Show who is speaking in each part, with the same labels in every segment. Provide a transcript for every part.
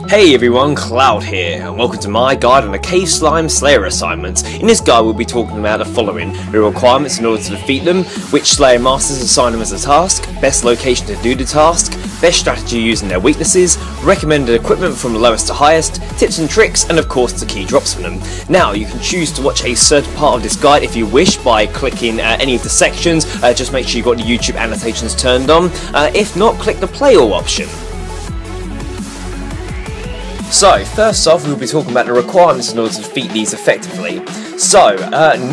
Speaker 1: Hey everyone, Cloud here, and welcome to my guide on the Cave Slime Slayer assignments. In this guide we'll be talking about the following: the requirements in order to defeat them, which Slayer Masters assign them as a task, best location to do the task, best strategy using their weaknesses, recommended equipment from lowest to highest, tips and tricks, and of course the key drops from them. Now you can choose to watch a certain part of this guide if you wish by clicking any of the sections. Just make sure you've got the YouTube annotations turned on. If not, click the play all option. So, first off, we'll be talking about the requirements in order to defeat these effectively. So,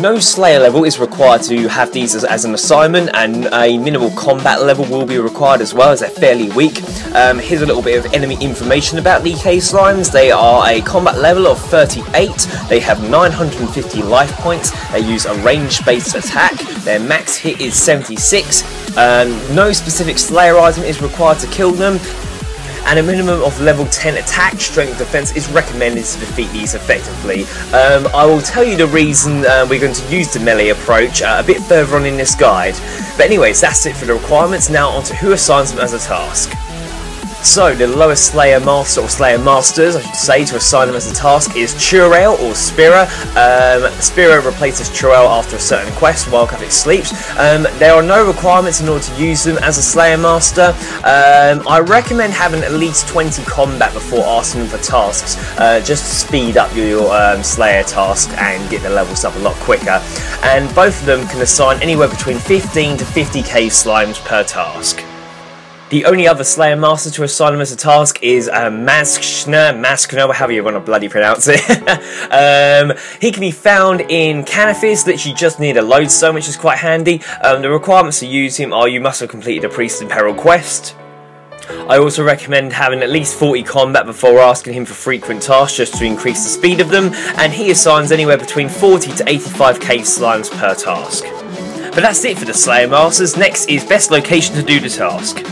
Speaker 1: no Slayer level is required to have these as an assignment, and a minimal combat level will be required as well, as they're fairly weak. Here's a little bit of enemy information about the Cave Slimes. They are a combat level of 38, they have 950 life points, they use a range-based attack, their max hit is 76, no specific Slayer item is required to kill them, and a minimum of level 10 attack, strength, defense is recommended to defeat these effectively. I will tell you the reason we're going to use the melee approach a bit further on in this guide. But anyways, that's it for the requirements. Now on to who assigns them as a task. So, the lowest Slayer Master, or Slayer Masters, I should say, to assign them as a task is Churel or Spira. Spira replaces Churel after a certain quest while Catholic sleeps. There are no requirements in order to use them as a Slayer Master. I recommend having at least 20 combat before asking them for tasks, just to speed up your Slayer task and get the levels up a lot quicker. And both of them can assign anywhere between 15 to 50 cave slimes per task. The only other Slayer Master to assign him as a task is Maskner, however you want to bloody pronounce it. He can be found in Canifis, literally just near the Lodestone, which is quite handy. The requirements to use him are you must have completed a Priest in Peril quest. I also recommend having at least 40 combat before asking him for frequent tasks, just to increase the speed of them, and he assigns anywhere between 40 to 85 cave slimes per task. But that's it for the Slayer Masters. Next is best location to do the task.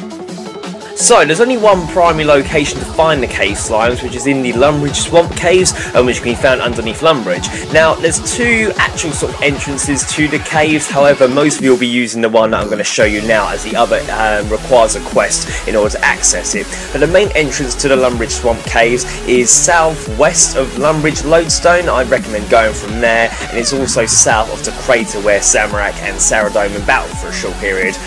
Speaker 1: So, there's only one primary location to find the cave slimes, which is in the Lumbridge Swamp Caves, which can be found underneath Lumbridge. Now, there's two actual sort of entrances to the caves, however, most of you will be using the one that I'm going to show you now, as the other requires a quest in order to access it. But the main entrance to the Lumbridge Swamp Caves is southwest of Lumbridge Lodestone. I'd recommend going from there, and it's also south of the crater where Samarak and Saradomin battled for a short period.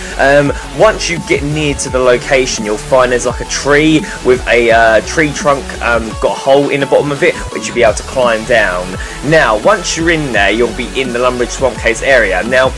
Speaker 1: Once you get near to the location, you'll find there's like a tree with a tree trunk got a hole in the bottom of it, which you'll be able to climb down. Now once you're in there, you'll be in the Lumbridge Swamp Caves area. Now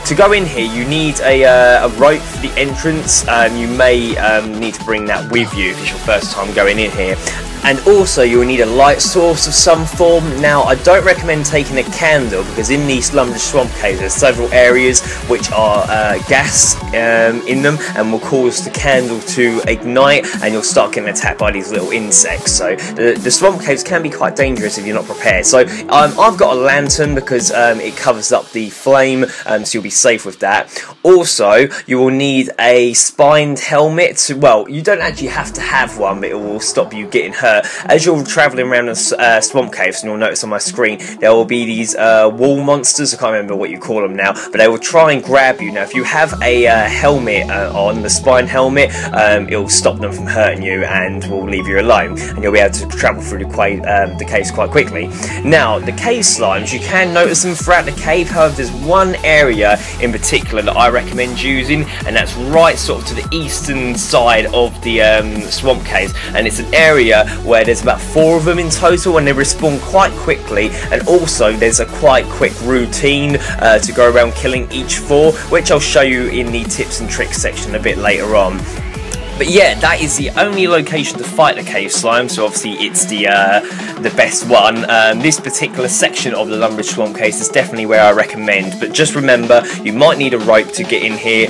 Speaker 1: to go in here you need a rope for the entrance. You may need to bring that with you if it's your first time going in here. And also you will need a light source of some form. Now I don't recommend taking a candle, because in these Lumbridge Swamp Caves there's several areas which are gas in them and will cause the candle to ignite, and you'll start getting attacked by these little insects. So the Swamp Caves can be quite dangerous if you're not prepared. So I've got a lantern because it covers up the flame, so you'll be safe with that. Also you will need a spined helmet. Well, you don't actually have to have one, but it will stop you getting hurt. As you're travelling around the swamp caves, and you'll notice on my screen, there will be these wall monsters. I can't remember what you call them now, but they will try and grab you. Now if you have a helmet on, the spine helmet, it will stop them from hurting you and will leave you alone, and you'll be able to travel through the caves quite quickly. Now the cave slimes, you can notice them throughout the cave. However, there's one area in particular that I recommend using, and that's right sort of to the eastern side of the swamp caves, and it's an area where there's about 4 of them in total, and they respawn quite quickly, and also there's a quite quick routine to go around killing each 4, which I'll show you in the tips and tricks section a bit later on. But yeah, that is the only location to fight the cave slime, so obviously it's the best one. This particular section of the Lumbridge Swamp Caves is definitely where I recommend, but just remember, you might need a rope to get in here.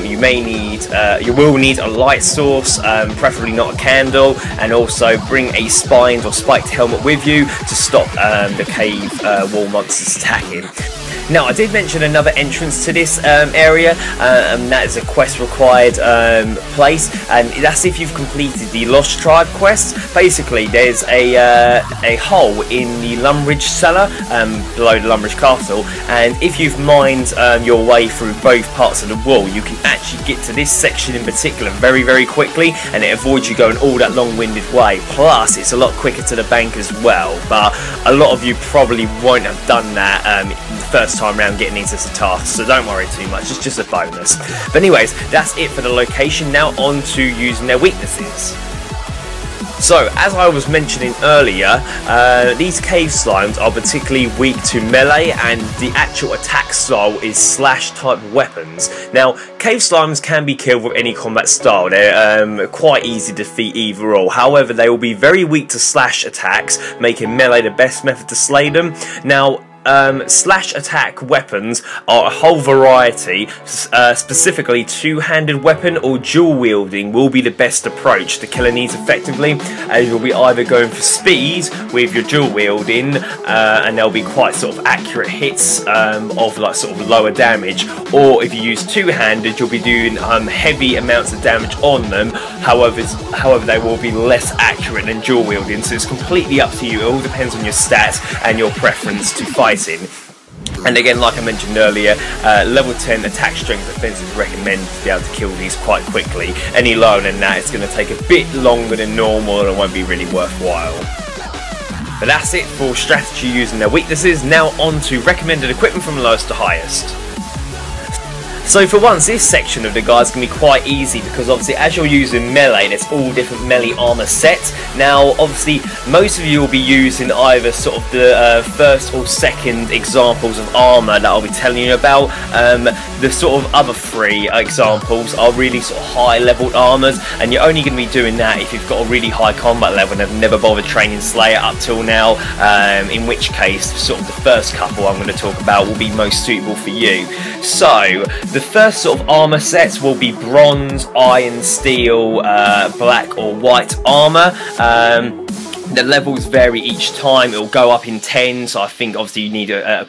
Speaker 1: You will need a light source, preferably not a candle, and also bring a spined or spiked helmet with you to stop the cave wall monsters attacking. Now, I did mention another entrance to this area, and that is a quest required place, and that's if you've completed the Lost Tribe quest. Basically, there's a hole in the Lumbridge cellar below the Lumbridge castle, and if you've mined your way through both parts of the wall, you can actually get to this section in particular very, very quickly, and it avoids you going all that long-winded way. Plus, it's a lot quicker to the bank as well, but a lot of you probably won't have done that the first time around getting into the task, so don't worry too much, it's just a bonus. But anyways, that's it for the location. Now on to using their weaknesses. So, as I was mentioning earlier, these cave slimes are particularly weak to melee, and the actual attack style is slash type weapons. Now, cave slimes can be killed with any combat style. They're quite easy to defeat either or. However, they will be very weak to slash attacks, making melee the best method to slay them. Now, slash attack weapons are a whole variety. Specifically, two-handed weapon or dual wielding will be the best approach to killing these effectively, as you'll be either going for speed with your dual wielding, and they'll be quite sort of accurate hits of like sort of lower damage, or if you use two-handed, you'll be doing heavy amounts of damage on them. However, they will be less accurate than dual wielding, so it's completely up to you. It all depends on your stats and your preference to fighting. And again, like I mentioned earlier, level 10 attack strength defense is recommended to be able to kill these quite quickly. Any lower than that, it's going to take a bit longer than normal and it won't be really worthwhile. But that's it for strategy using their weaknesses. Now on to recommended equipment from lowest to highest. So for once, this section of the guide is going to be quite easy, because obviously as you're using melee, there's all different melee armor sets. Now obviously most of you will be using either sort of the first or second examples of armor that I'll be telling you about. The sort of other three examples are really sort of high leveled armors, and you're only going to be doing that if you've got a really high combat level and have never bothered training Slayer up till now, in which case sort of the first couple I'm going to talk about will be most suitable for you. So the first sort of armor sets will be bronze, iron, steel, black or white armor. The levels vary each time. It will go up in 10, so I think obviously you need a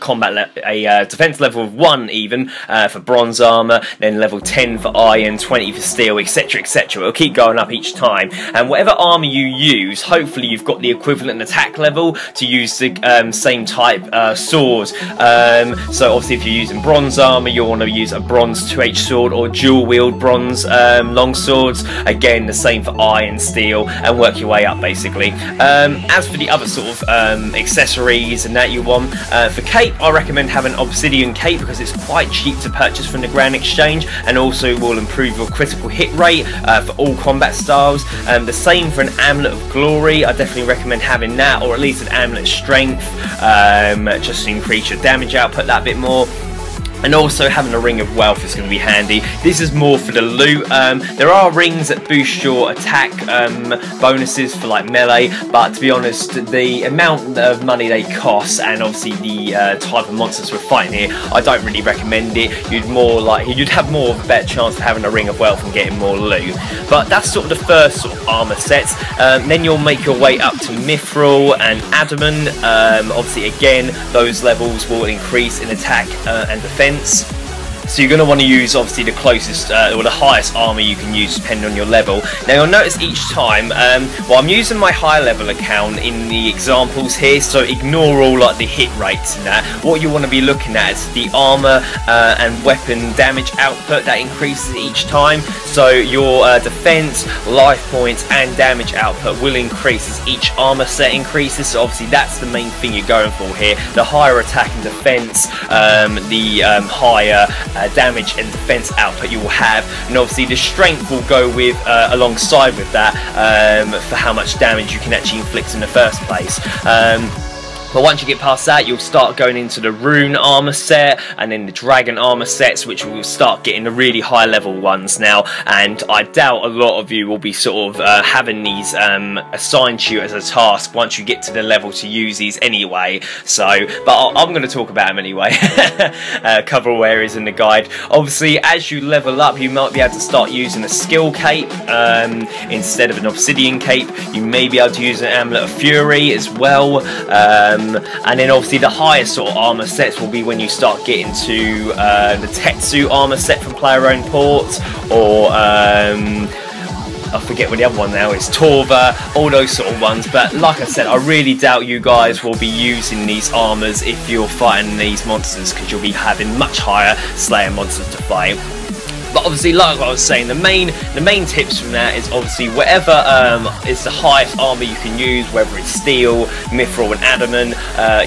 Speaker 1: defense level of 1 even for bronze armor, then level 10 for iron, 20 for steel, etc, etc. It'll keep going up each time, and whatever armor you use, hopefully you've got the equivalent attack level to use the same type sword. So obviously if you're using bronze armor, you'll want to use a bronze 2H sword or dual wield bronze long swords. Again, the same for iron, steel, and work your way up basically. As for the other sort of accessories and that you want, for cape, I recommend having obsidian cape because it's quite cheap to purchase from the Grand Exchange, and also will improve your critical hit rate for all combat styles. The same for an amulet of glory. I definitely recommend having that, or at least an amulet of strength, just to increase your damage output that bit more. And also having a ring of wealth is going to be handy. This is more for the loot. There are rings that boost your attack bonuses for like melee, but to be honest, the amount of money they cost and obviously the type of monsters we're fighting here, I don't really recommend it. You'd have more of a better chance of having a ring of wealth and getting more loot. But that's sort of the first sort of armor sets. Then you'll make your way up to mithril and adamant. Obviously again, those levels will increase in attack and defense. So you're going to want to use obviously the closest or the highest armor you can use depending on your level. Now you'll notice each time, well, I'm using my high level account in the examples here, so ignore all like the hit rates and that. What you want to be looking at is the armor and weapon damage output that increases each time. So your defense, life points and damage output will increase as each armor set increases. So obviously that's the main thing you're going for here. The higher attack and defense, the higher damage and defense output you will have, and obviously the strength will go with alongside with that for how much damage you can actually inflict in the first place. But once you get past that, you'll start going into the rune armor set and then the dragon armor sets, which will start getting the really high level ones now. And I doubt a lot of you will be sort of having these assigned to you as a task once you get to the level to use these anyway. So, but I'm going to talk about them anyway. Cover all areas in the guide. Obviously, as you level up, you might be able to start using a skill cape instead of an obsidian cape. You may be able to use an amulet of fury as well. and then obviously the highest sort of armor sets will be when you start getting to the Tetsu armor set from Player Owned Ports, or I forget what the other one now is, Torva, all those sort of ones. But like I said, I really doubt you guys will be using these armors if you're fighting these monsters, because you'll be having much higher Slayer monsters to fight. But obviously, like I was saying, the main tips from that is obviously whatever is the highest armor you can use, whether it's steel, mithril and adamant,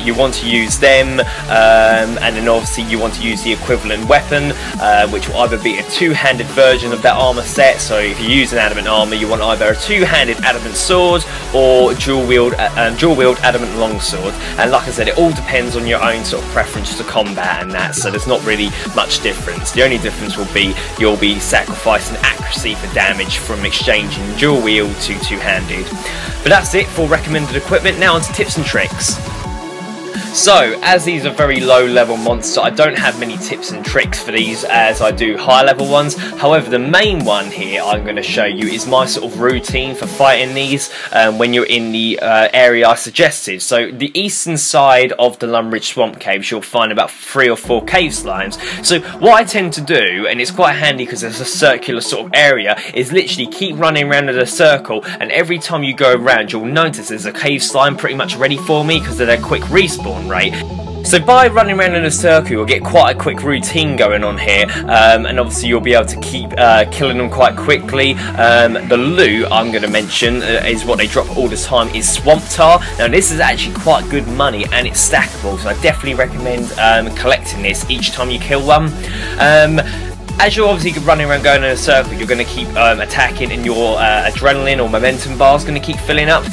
Speaker 1: you want to use them, and then obviously you want to use the equivalent weapon, which will either be a two-handed version of that armor set. So if you use an adamant armor, you want either a two-handed adamant sword or dual-wield adamant longsword. And like I said, it all depends on your own sort of preference to combat and that, so there's not really much difference. The only difference will be you'll be sacrificing accuracy for damage from exchanging dual wield to two-handed. But that's it for recommended equipment. Now onto tips and tricks. So, as these are very low level monsters, I don't have many tips and tricks for these as I do high level ones. However, the main one here I'm going to show you is my sort of routine for fighting these when you're in the area I suggested. So, the eastern side of the Lumbridge Swamp Caves, you'll find about 3 or 4 cave slimes. So, what I tend to do, and it's quite handy because there's a circular sort of area, is literally keep running around in a circle, and every time you go around, you'll notice there's a cave slime pretty much ready for me because of their quick respawn rate. So by running around in a circle, you'll get quite a quick routine going on here, and obviously you'll be able to keep killing them quite quickly. The loot I'm going to mention is what they drop all the time is Swamp Tar. Now this is actually quite good money and it's stackable, so I definitely recommend collecting this each time you kill one. As you're obviously running around going in a circle, you're going to keep attacking, and your adrenaline or momentum bar is going to keep filling up.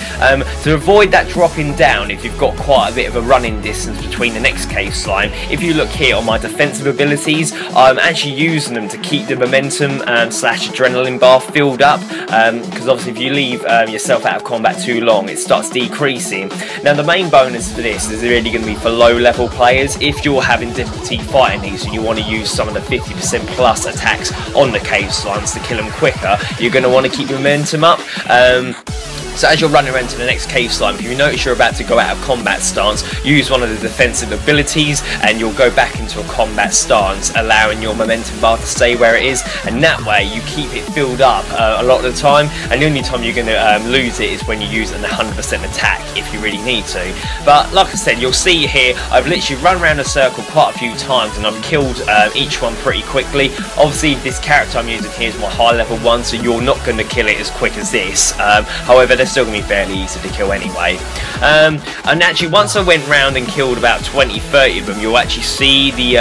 Speaker 1: To avoid that dropping down, if you've got quite a bit of a running distance between the next cave slime, if you look here on my defensive abilities, I'm actually using them to keep the momentum slash adrenaline bar filled up, because obviously if you leave yourself out of combat too long, it starts decreasing. Now the main bonus for this is really going to be for low level players. If you're having difficulty fighting these and you want to use some of the 50% plus attacks on the cave slimes to kill them quicker, you're going to want to keep your momentum up. So as you're running around to the next cave slime, if you notice you're about to go out of combat stance, use one of the defensive abilities and you'll go back into a combat stance, allowing your momentum bar to stay where it is, and that way you keep it filled up a lot of the time, and the only time you're going to lose it is when you use an 100% attack if you really need to. But like I said, you'll see here I've literally run around a circle quite a few times and I've killed each one pretty quickly. Obviously this character I'm using here is my high level one, so you're not going to kill it as quick as this. However, they're still going to be fairly easy to kill anyway. And actually once I went round and killed about 20-30 of them, you'll actually see the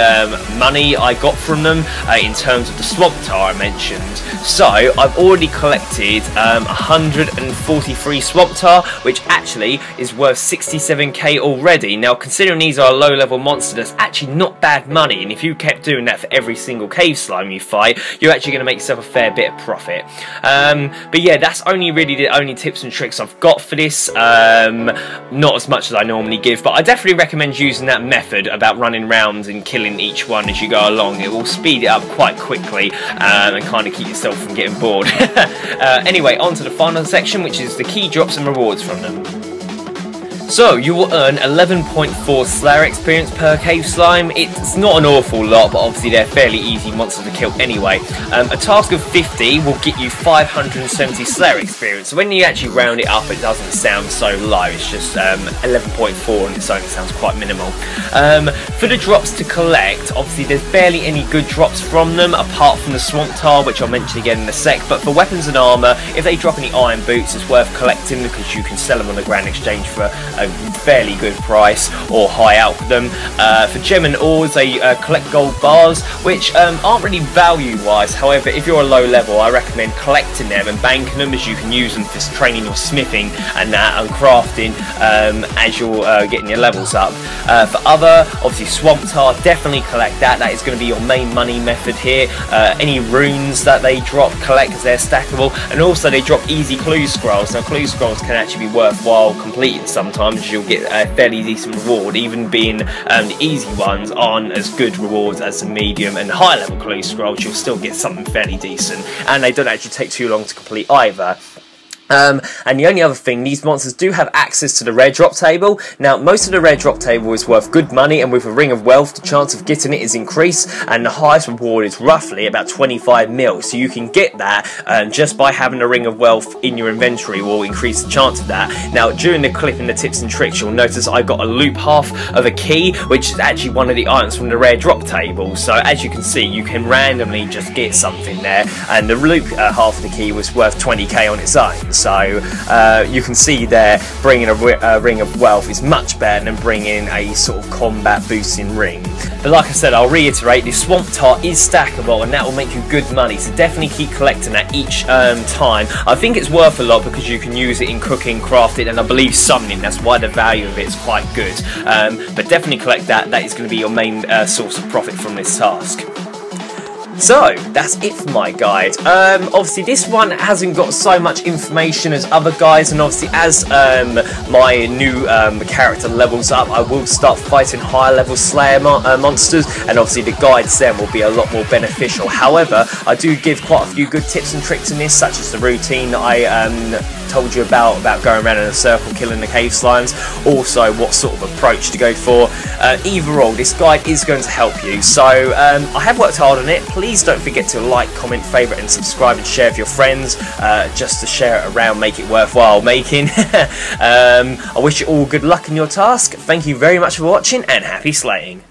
Speaker 1: money I got from them in terms of the Swamp Tar I mentioned. So I've already collected 143 Swamp Tar, which actually is worth 67k already. Now considering these are a low level monster, that's actually not bad money, and if you kept doing that for every single cave slime you fight, you're actually going to make yourself a fair bit of profit. But yeah, that's only really the only tips and tricks I've got for this. Not as much as I normally give, but I definitely recommend using that method about running rounds and killing each one as you go along. It will speed it up quite quickly and kind of keep yourself from getting bored. Anyway, on to the final section, which is the key drops and rewards from them. So, you will earn 11.4 Slayer experience per cave slime. It's not an awful lot, but obviously they're fairly easy monsters to kill anyway. A task of 50 will get you 570 Slayer experience. So when you actually round it up, it doesn't sound so low. It's just 11.4 on its own. It sounds quite minimal. For the drops to collect, obviously there's barely any good drops from them, apart from the Swamp Tar, which I'll mention again in a sec. But for weapons and armour, if they drop any iron boots, it's worth collecting because you can sell them on the grand exchange for a fairly good price, or high out for them. For gem and ores, they collect gold bars, which aren't really value wise. However, if you're a low level, I recommend collecting them and banking them, as you can use them for training your smithing and that, and crafting as you're getting your levels up. For other, obviously Swamp Tar, definitely collect that. That is going to be your main money method here. Any runes that they drop, collect, because they're stackable, and also they drop easy clue scrolls. Now clue scrolls can actually be worthwhile completing sometimes. You'll get a fairly decent reward, even being the easy ones aren't as good rewards as the medium and high level clue scrolls. You'll still get something fairly decent, and they don't actually take too long to complete either. And the only other thing, these monsters do have access to the rare drop table. Now, most of the rare drop table is worth good money, and with a Ring of Wealth, the chance of getting it is increased, and the highest reward is roughly about 25 mil. So you can get that just by having a Ring of Wealth in your inventory will increase the chance of that. Now, during the clip in the tips and tricks, you'll notice I got a loop half of a key, which is actually one of the items from the rare drop table. So as you can see, you can randomly just get something there, and the loop half of the key was worth 20k on its own. So you can see there, bringing a Ring of Wealth is much better than bringing a sort of combat boosting ring. But like I said, I'll reiterate, this Swamp Tart is stackable, and that will make you good money, so definitely keep collecting that each time. I think it's worth a lot because you can use it in cooking, crafting, and I believe summoning. That's why the value of it is quite good. But definitely collect that. That is going to be your main source of profit from this task. So, that's it for my guide. Obviously this one hasn't got so much information as other guides, and obviously as my new character levels up, I will start fighting higher level Slayer monsters, and obviously the guides then will be a lot more beneficial. However, I do give quite a few good tips and tricks in this, such as the routine that I told you about going around in a circle killing the cave slimes, also what sort of approach to go for. Either or, this guide is going to help you. So I have worked hard on it. Please don't forget to like, comment, favourite and subscribe and share with your friends, just to share it around, make it worthwhile making. I wish you all good luck in your task. Thank you very much for watching, and happy slaying.